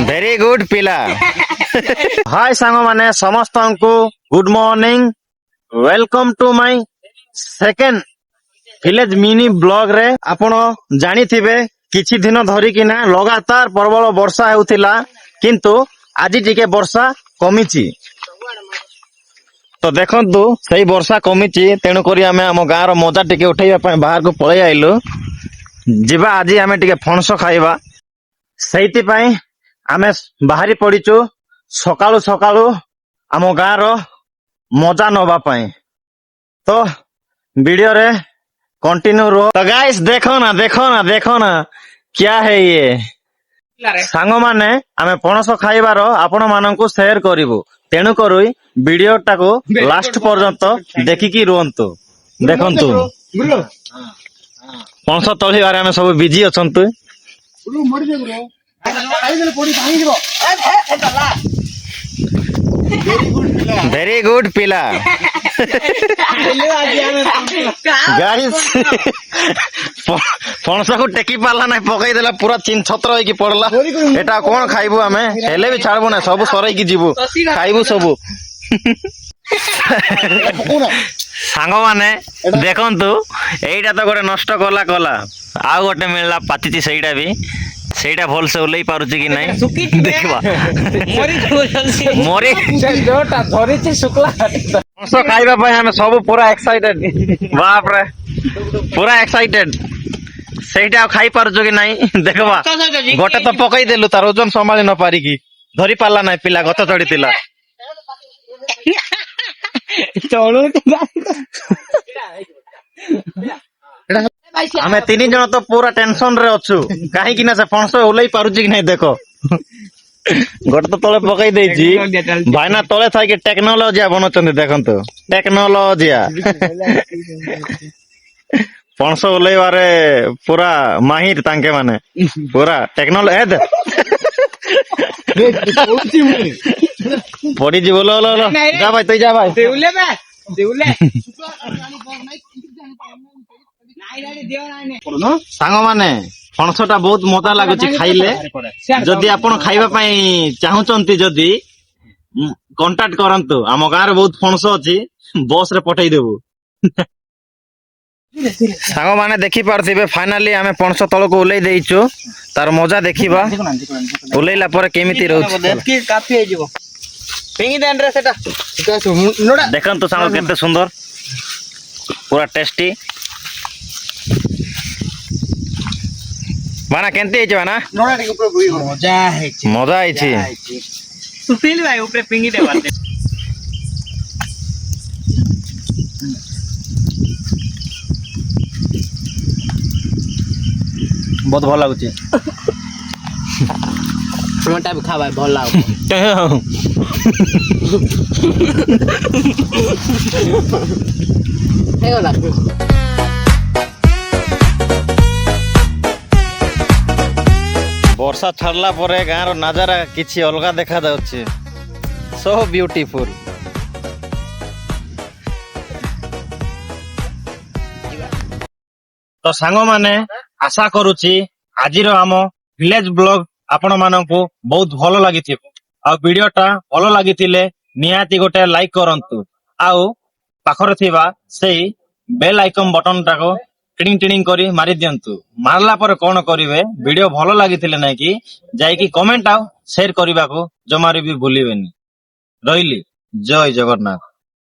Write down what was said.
Very good पिला हाय सांग माने समस्त को good morning welcome to my second village mini blog रे आपण जानी थिबे किछि दिन धरी कि ना लगातार प्रबल वर्षा हेउथिला किंतु आज टिके वर्षा कमिछि तो देखंतु सही वर्षा कमिछि तेणु करी आमे हम गाँ रो मजा टिके उठैबा पय बाहर को पळै आइलो जिबा आज आमे टिके फणस खाइबा सेति पय आमे बाहरी पड़ीचु सकाळु सकाळु आम गाँ रो मजा नबा पय तो वीडियो रे कंटिन्यू रो तो गाइस देखो ना क्या है ये सांग माने आमे पणस खाइबार आपण माननकु शेयर करिवु तेणु करी वीडियो टाको लास्ट पर्यंत देखिकी रुहंतु देखंतु पणस तोलिबारे आमे सब बिजी अछंतु भेरी गुड पिला गाइस पणस को टेकी पाला ना पकई देला पूरा चिन छत्र होई पड़ला एटा कोन खाइबु आमे हेले भी छाड़बो ना सब सरई की जीवु खाइबु सब सांग माने देखंतु एइटा तो गोटे नष्ट कला कला आ गोटे मिलला पातिची सेइटा भी सेटा भल से ओलै पारुची कि नहीं देखबा मोरी जोटा धरिची शुक्ला पणस खाइबा पय हम सब पूरा एक्साइटेड बाप रे पूरा एक्साइटेड सेटा खाई पारुचो कि नहीं देखबा गोटे तो पकई देलु तार ओजन संभाली न पारी की धरी पाला नहीं पिला गत चढ़ीतिला चढ़ू आमे तीन जन तो पूरा टेंशन रे अछु काहे कि ना से फणस ओलै पारुची कि नहीं देखो गोटे तो तले पकई देछि भाईना तले थाई के टेक्नोलॉजी बनचंदी देखंतु टेक्नोलॉजी पणस ओलैबारे पूरा माहिर तांके माने पूरा टेक्नोलॉजी पड़ी जी बोलो लो जा भाई तू जा भाई देउले बे देउले सांग माने फणसटा बहुत मजा लागुची खाइले जदि आपण खाइबा पई चाहुचंती जदि कांटेक्ट करंतु हम गाँ रे बहुत फणस अछि बस रे पठै देबु सांग माने देखि पारथिबे फाइनली हमें पणस तळ को उलै देइचो तार मजा देखिबा उलैला पर केमिति रहउची काफी हे जीवो पिंगी देन रे सेटा देखंतु सांग केते सुंदर पूरा टेस्टी माना केनते हेचे माना नोडा टिक ऊपर बुई मजा हेची सुशील भाई ऊपर पिंगी देबा बहुत भल लागुची मोटा भी खावा भल लागो हे होला वर्षा छाड़ला परे गाँ रो नजारा किछि अलगा देखा जाउछि सो ब्यूटीफुल तो सांग माने आशा करूछि आजिर आम विलेज ब्लॉग आपण मानकु बहुत भलो लागिथिबो आ वीडियोटा भलो लागिथिले निहाती गोटे लाइक करंतु आउ पाखरे थिबा सेही बेल आइकन बटन टाको टिडिंग टिडिंग करी मारी दियंतु मारला पर कोन करिवे वीडियो भलो लागिथिले नै कि जाई कि कमेंट आउ शेयर करबा को जमारी भी भूलिबेनी रहिली जय जगन्नाथ।